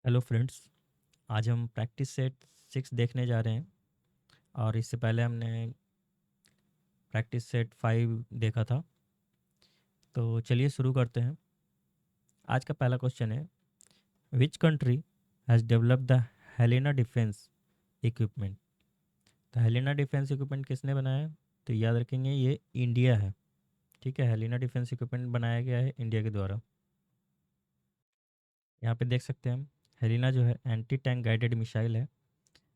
Hello friends. आज हम practice set 6 देखने जा रहे हैं और इससे पहले हमने प्रैक्टिस सेट 5 देखा था। तो चलिए शुरू करते हैं। आज का पहला क्वेश्चन है, which country has developed the Helena defence equipment. तो हेलेना डिफेंस इक्विपमेंट किसने बनाया है? तो याद रखेंगे ये इंडिया है। ठीक है, हेलेना डिफेंस इक्विपमेंट बनाया गया है इंडिया के द्वारा। यहाँ पे देख सकते हैं हम, हेलेना जो है एंटी टैंक गाइडेड मिसाइल है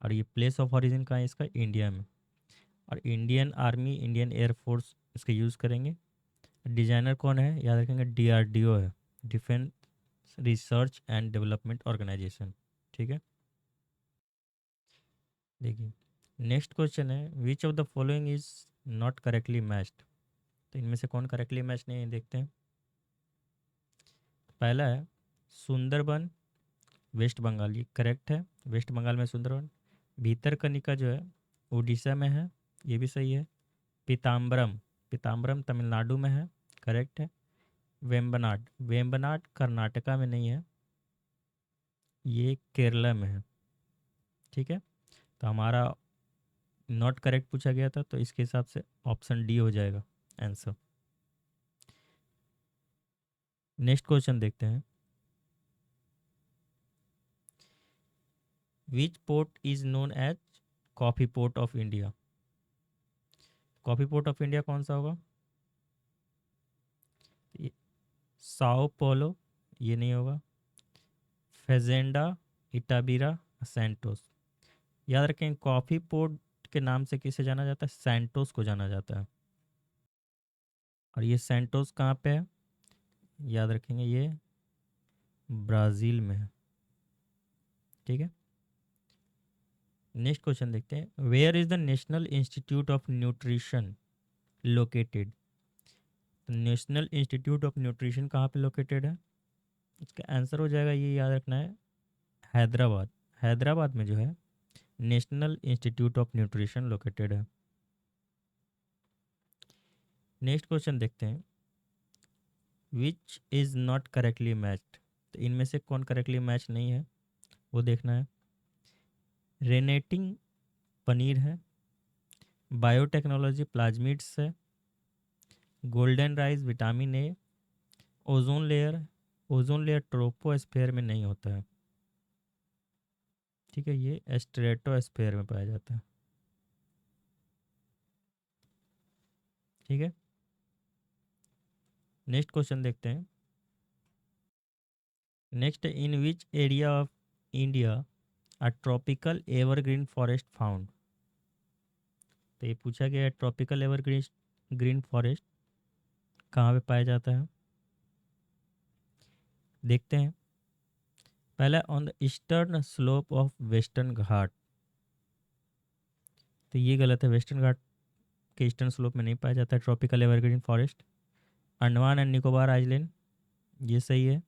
और ये प्लेस ऑफ ओरिजिन का है इसका इंडिया में। और इंडियन आर्मी, इंडियन एयरफोर्स इसका यूज़ करेंगे। डिज़ाइनर कौन है? याद रखेंगे डीआरडीओ है, defence research and development organisation. ठीक है, देखिए नेक्स्ट क्वेश्चन है, which of the following is not correctly matched. तो इनमें से कौन करेक्टली मैच नहीं है, देखते हैं। पहला है सुंदरबन वेस्ट बंगाल, ये करेक्ट है। वेस्ट बंगाल में सुंदरबन। भीतरकनिका जो है उड़ीसा में है, ये भी सही है। पीताम्बरम, पीताम्बरम तमिलनाडु में है, करेक्ट है। वेम्बनाड, वेम्बनाड कर्नाटका में नहीं है, ये केरला में है। ठीक है, तो हमारा नॉट करेक्ट पूछा गया था, तो इसके हिसाब से ऑप्शन डी हो जाएगा आंसर। नेक्स्ट क्वेश्चन देखते हैं, which port is known as coffee port of India. Coffee port of India कौन सा होगा? ये साओ पोलो, ये नहीं होगा। Fazenda, Itabira, Santos. याद रखें, कॉफी पोर्ट के नाम से किसे जाना जाता है? सैंटोस को जाना जाता है। और ये सैंटोस कहाँ पे है? याद रखेंगे ये ब्राज़ील में है। ठीक है, नेक्स्ट क्वेश्चन देखते हैं, where is the national institute of nutrition located. National institute of nutrition कहाँ पे लोकेटेड है? इसका आंसर हो जाएगा, ये याद रखना है, हैदराबाद। हैदराबाद में जो है national institute of nutrition located है। नेक्स्ट क्वेश्चन देखते हैं, which is not correctly matched. तो इनमें से कौन करेक्टली मैच नहीं है वो देखना है। रेनेटिंग पनीर है, बायोटेक्नोलॉजी प्लाज्मिड्स है, golden rice vitamin A, ozone layer. Ozone layer troposphere में नहीं होता है। ठीक है, ये स्ट्रेटोस्फेयर में पाया जाता है। ठीक है, नेक्स्ट क्वेश्चन देखते हैं, next, in which area of India a tropical evergreen forest found. तो ये पूछा गया है, ट्रॉपिकल एवरग्रीन ग्रीन फॉरेस्ट कहाँ पे पाया जाता है, देखते हैं। पहला, on the eastern slope of Western Ghat. तो ये गलत है, वेस्टर्न घाट के ईस्टर्न स्लोप में नहीं पाया जाता है tropical evergreen forest. Andaman and Nicobar island, ये सही है।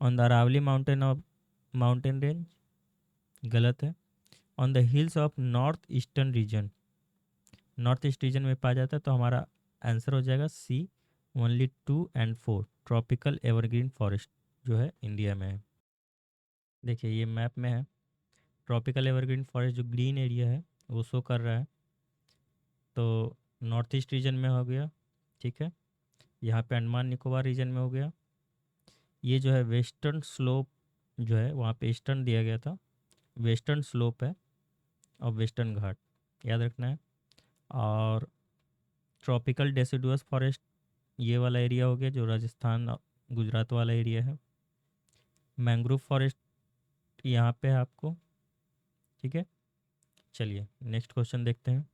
On the Aravalli mountain of mountain range, गलत है। On the hills of north eastern region, north east region में पाया जाता है, तो हमारा आंसर हो जाएगा सी, ओनली 2 और 4 ट्रॉपिकल एवरग्रीन फॉरेस्ट जो है इंडिया में है। देखिए ये मैप में है, ट्रॉपिकल एवरग्रीन फॉरेस्ट जो ग्रीन एरिया है वो शो कर रहा है, तो नॉर्थ ईस्ट रीजन में हो गया। ठीक है, यहाँ पे अंडमान निकोबार रीजन में हो गया। ये जो है वेस्टर्न स्लोप जो है वहाँ पे ईस्टर्न दिया गया था, वेस्टर्न स्लोप है और वेस्टर्न घाट याद रखना है। और ट्रॉपिकल डेसिडुअस फॉरेस्ट ये वाला एरिया हो गया जो राजस्थान गुजरात वाला एरिया है। मैंग्रोव फॉरेस्ट यहाँ पे है आपको। ठीक है, चलिए नेक्स्ट क्वेश्चन देखते हैं,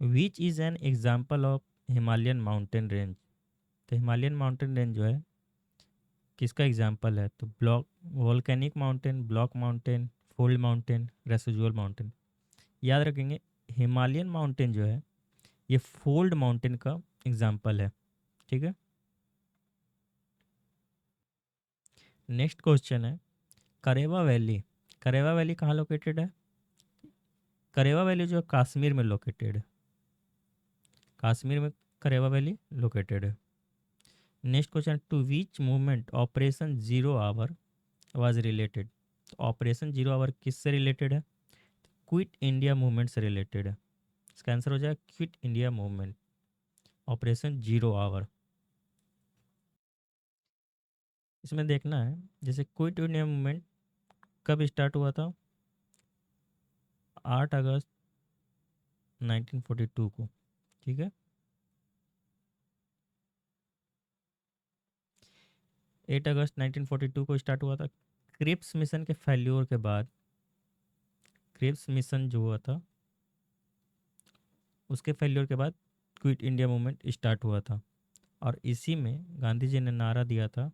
which is an example of Himalayan mountain range. तो हिमालयन माउंटेन रेंज जो है किसका एग्जाम्पल है? तो block volcanic mountain, block mountain, fold mountain, residual mountain. याद रखेंगे हिमालयन माउंटेन जो है ये फोल्ड माउंटेन का एग्जाम्पल है। ठीक है, नेक्स्ट क्वेश्चन है, करेवा वैली। करेवा वैली कहाँ लोकेटेड है? करेवा वैली जो है कश्मीर में लोकेटेड है, कश्मीर में करेवा वैली लोकेटेड है। Next question, to which movement operation zero hour was related. तो ऑपरेशन जीरो आवर किससे रिलेटेड है? क्विट इंडिया मूवमेंट से रिलेटेड है। इसका आंसर हो जाएगा quit India movement, operation zero hour. इसमें देखना है जैसे क्विट इंडिया मूवमेंट कब स्टार्ट हुआ था? 8 अगस्त 1942 को, ठीक है। 8 अगस्त 1942 को स्टार्ट हुआ था। क्रिप्स मिशन के फेल्योर के बाद, क्रिप्स मिशन जो हुआ था उसके फेल्योर के बाद क्विट इंडिया मूवमेंट स्टार्ट हुआ था। और इसी में गांधी जी ने नारा दिया था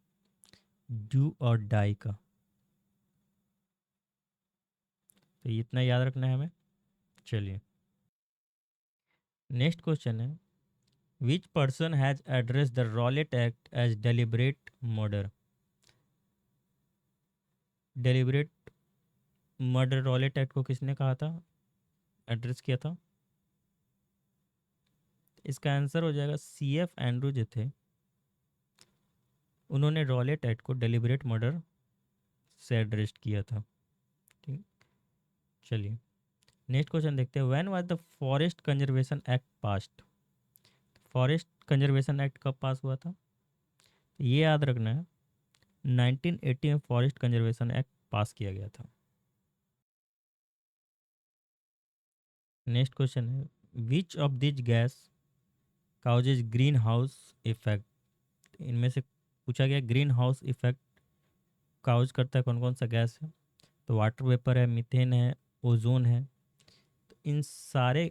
डू और डाई का। तो इतना याद रखना है हमें। चलिए नेक्स्ट क्वेश्चन है, which person has address the Rowlatt Act as deliberate murder? Deliberate murder Rowlatt Act को किसने कहा था, एड्रेस किया था? इसका आंसर हो जाएगा सी एफ एंड्रू जो थे, उन्होंने रॉलेट एक्ट को डेलिब्रेट मर्डर से एड्रेस किया था। ठीक, चलिए नेक्स्ट क्वेश्चन देखते हैं, when was the forest conservation act passed? Forest conservation act कब पास हुआ था? ये याद रखना है 1980 में फॉरेस्ट कंजर्वेशन एक्ट पास किया गया था। नेक्स्ट क्वेश्चन है, which of these gas causes green house effect? इनमें से पूछा गया ग्रीन हाउस इफेक्ट काउज करता है कौन कौन सा गैस है? तो वाटर वेपर है, मीथेन है, ओजोन है। तो इन सारे,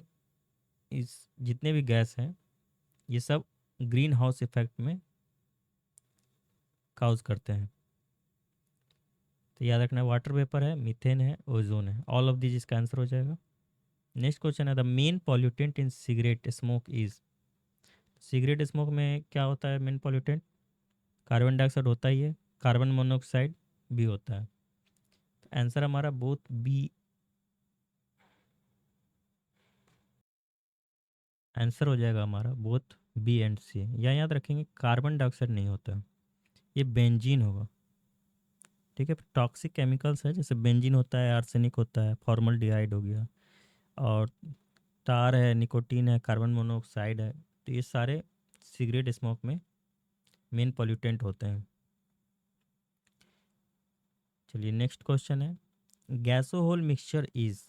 इस जितने भी गैस हैं ये सब ग्रीन हाउस इफेक्ट में काउज करते हैं। तो याद रखना है वाटर वेपर है, मीथेन है, ओजोन है, ऑल ऑफ दिस इसका आंसर हो जाएगा। नेक्स्ट क्वेश्चन है, the main pollutant in cigarette smoke is? Cigarette smoke में क्या होता है मेन पॉल्यूटेंट? कार्बन डाइऑक्साइड होता ही है, कार्बन मोनोऑक्साइड भी होता है। तो आंसर हमारा बोथ बी, आंसर हो जाएगा हमारा बोथ बी एंड सी। या याद रखेंगे कार्बन डाइऑक्साइड नहीं होता है, ये बेंजीन होगा। ठीक है, टॉक्सिक केमिकल्स है जैसे बेंजीन होता है, आर्सेनिक होता है, फॉर्मल्डिहाइड हो गया, और टार है, निकोटीन है, कार्बन मोनोऑक्साइड है। तो ये सारे सिगरेट स्मोक में मेन पॉल्यूटेंट होते हैं। चलिए नेक्स्ट क्वेश्चन है, गैसोहोल मिक्सचर इज?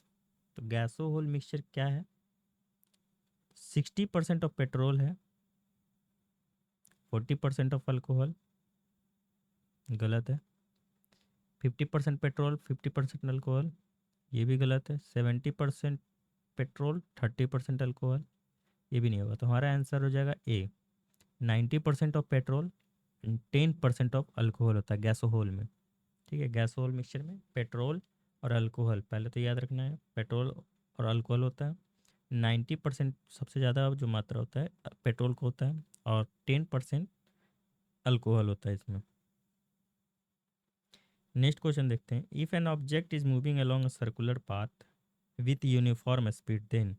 तो गैसोहोल मिक्सचर क्या है? 60% ऑफ पेट्रोल है, 40% ऑफ अल्कोहल, गलत है। 50% पेट्रोल, 50% अल्कोहल, ये भी गलत है। 70% पेट्रोल, 30% अल्कोहल, ये भी नहीं होगा। तो हमारा आंसर हो जाएगा ए, 90% ऑफ पेट्रोल, 10% ऑफ अल्कोहल होता है गैसोहोल में। ठीक है, गैसोहोल मिक्सचर में पेट्रोल और अल्कोहल पहले तो याद रखना है, पेट्रोल और अल्कोहल होता है। 90% सबसे ज़्यादा जो मात्रा होता है पेट्रोल को होता है, और 10% अल्कोहल होता है इसमें। नेक्स्ट क्वेश्चन देखते हैं, if an object is moving along a circular path with uniform speed then?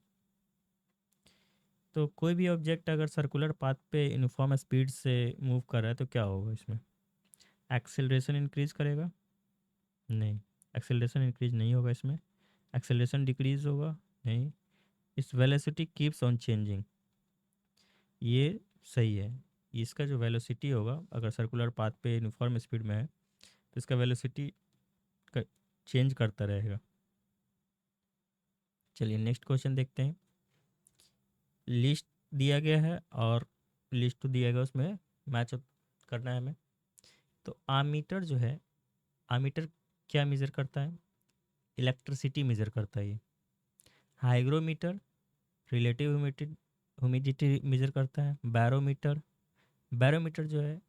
तो कोई भी ऑब्जेक्ट अगर सर्कुलर पाथ पे यूनिफॉर्म स्पीड से मूव कर रहा है तो क्या होगा इसमें? एक्सेलरेशन इंक्रीज करेगा? नहीं, एक्सेलरेशन इंक्रीज नहीं होगा इसमें। एक्सेलरेशन डिक्रीज होगा? नहीं। इस वेलोसिटी कीप्स ऑन चेंजिंग, ये सही है। इसका जो वेलोसिटी होगा अगर सर्कुलर पाथ पे यूनिफॉर्म स्पीड में है तो इसका वेलोसिटी चेंज करता रहेगा। चलिए नेक्स्ट क्वेश्चन देखते हैं, लिस्ट दिया गया है और लिस्ट तो दिया गया उसमें मैच करना है हमें। तो आमीटर जो है, आमीटर क्या मेज़र करता है? इलेक्ट्रिसिटी मेज़र करता है ये। हाइग्रोमीटर रिलेटिव ह्यूमिडिटी मेज़र करता है। बैरोमीटर, बैरोमीटर जो है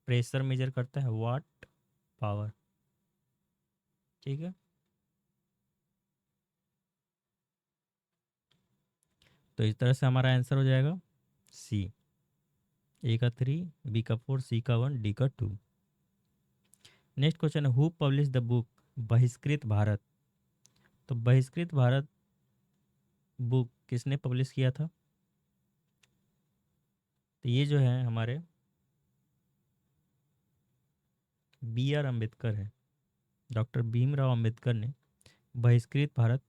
प्रेशर मेज़र करता है, वाट पावर। ठीक है, तो इस तरह से हमारा आंसर हो जाएगा सी, ए का 3, बी का 4, सी का 1, डी का 2। नेक्स्ट क्वेश्चन है, हु पब्लिश द बुक बहिष्कृत भारत? तो बहिष्कृत भारत बुक किसने पब्लिश किया था? तो ये जो है हमारे बी आर अम्बेडकर है। डॉक्टर भीमराव अंबेडकर ने बहिष्कृत भारत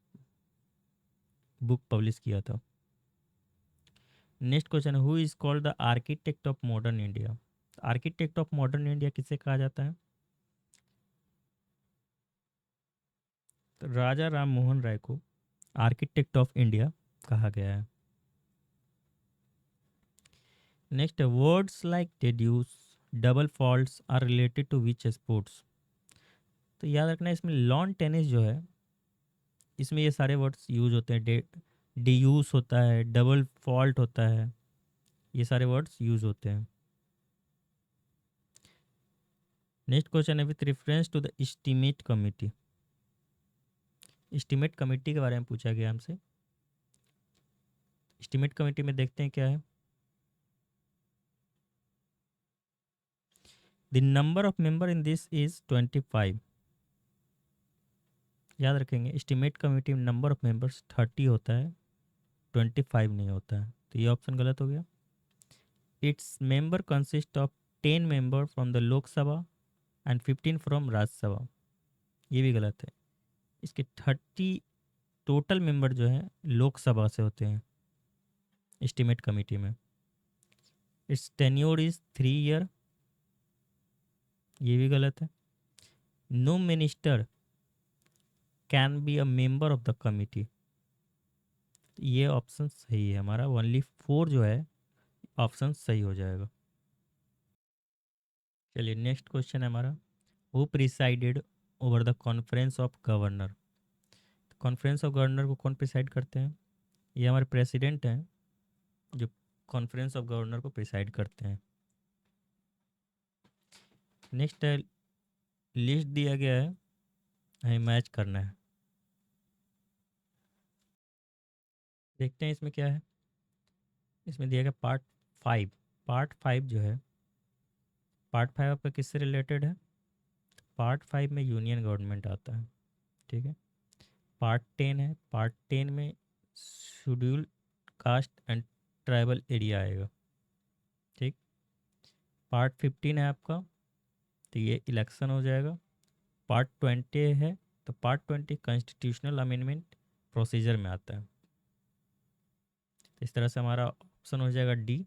बुक पब्लिश किया था। Next question, who is called the architect of modern India? Architect of modern India किसे कहा जाता है? तो राजा राम मोहन राय को आर्किटेक्ट ऑफ इंडिया कहा गया है। Next, words like deuce, double faults are related to which sports? तो याद रखना इसमें लॉन टेनिस जो है, इसमें ये सारे वर्ड्स यूज होते हैं। डी यूज होता है, डबल फॉल्ट होता है, ये सारे वर्ड्स यूज होते हैं। नेक्स्ट क्वेश्चन है with reference to the estimate committee. Estimate committee के बारे में पूछा गया हमसे। एस्टीमेट कमेटी में देखते हैं क्या है। The number of member in this is 25। याद रखेंगे एस्टीमेट कमेटी में नंबर ऑफ मेंबर्स 30 होता है, 25 नहीं होता है, तो ये ऑप्शन गलत हो गया। Its member consist of 10 member from the Lok Sabha and 15 from Rajya Sabha, ये भी गलत है। इसके 30 टोटल मेंबर जो हैं लोकसभा से होते हैं एस्टीमेट कमेटी में। इट्स टेन्योर इज 3 ईयर, ये भी गलत है। No minister can be a member of the committee, ये ऑप्शन सही है हमारा। ओनली 4 जो है ऑप्शन सही हो जाएगा। चलिए नेक्स्ट क्वेश्चन है हमारा, who presided over the conference of governor? Conference of governor को कौन प्रिसाइड करते हैं? ये हमारे प्रेसिडेंट हैं जो कॉन्फ्रेंस ऑफ गवर्नर को प्रिसाइड करते हैं। नेक्स्ट है, लिस्ट दिया गया है, हमें मैच करना है। देखते हैं इसमें क्या है। इसमें दिया गया पार्ट 5। पार्ट 5 जो है, पार्ट 5 आपका किससे रिलेटेड है? पार्ट 5 में यूनियन गवर्नमेंट आता है, ठीक है। पार्ट 10 है, पार्ट 10 में schedule caste and tribal area आएगा, ठीक। पार्ट 15 है आपका, तो ये इलेक्शन हो जाएगा। पार्ट 20 है, तो पार्ट 20 कॉन्स्टिट्यूशनल अमेंडमेंट प्रोसीजर में आता है। तो इस तरह से हमारा ऑप्शन हो जाएगा D.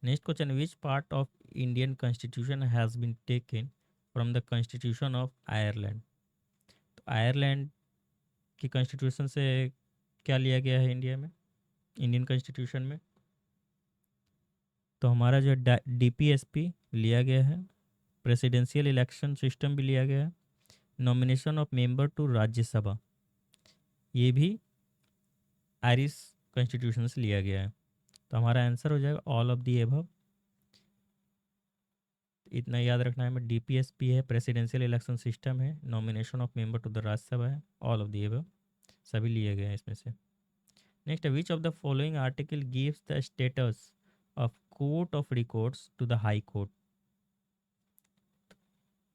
Next question, which part of Indian constitution has been taken from the constitution of Ireland? तो आयरलैंड की कॉन्स्टिट्यूशन से क्या लिया गया है इंडिया में, इंडियन कॉन्स्टिट्यूशन में? तो हमारा जो डीपीएसपी लिया गया है, प्रेसिडेंशियल इलेक्शन सिस्टम भी लिया गया है, nomination of member to Rajya Sabha ये भी आयरिश कॉन्स्टिट्यूशन से लिया गया है। तो हमारा आंसर हो जाएगा ऑल ऑफ दी एबव। इतना याद रखना है हमें, डीपीएसपी है, प्रेसिडेंशियल इलेक्शन सिस्टम है, nomination of member to the Rajya Sabha है, ऑल ऑफ दी एबव सभी लिए गए हैं इसमें से। Next, which of the following article gives the status of court of records to the high court?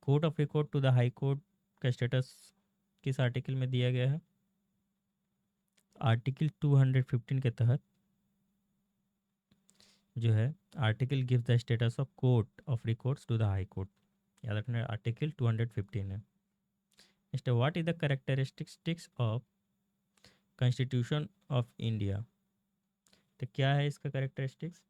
Court of record to the high court का status किस article में दिया गया है? आर्टिकल 215 के तहत जो है article give the status of court of records to the high court, याद रखना आर्टिकल 215 है। Next, what is the characteristics of constitution of India? तो क्या है इसका कैरेक्टरिस्टिक्स?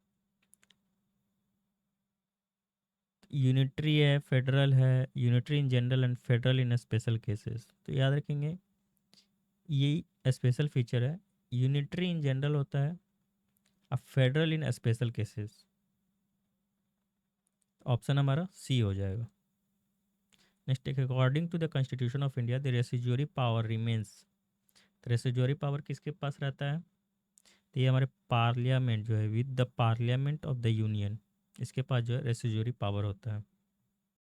यूनिटरी है, फेडरल है, unitary in general and federal in special cases. तो याद रखेंगे ये स्पेशल फीचर है, यूनिटरी इन जनरल होता है, अब federal in special cases. Option हमारा सी हो जाएगा। Next, according to the constitution of India the residuary power remains. तो रेसिजुअरी पावर किसके पास रहता है? तो ये हमारे पार्लियामेंट जो है, with the parliament of the union, इसके पास जो है रेसिजुअरी पावर होता है।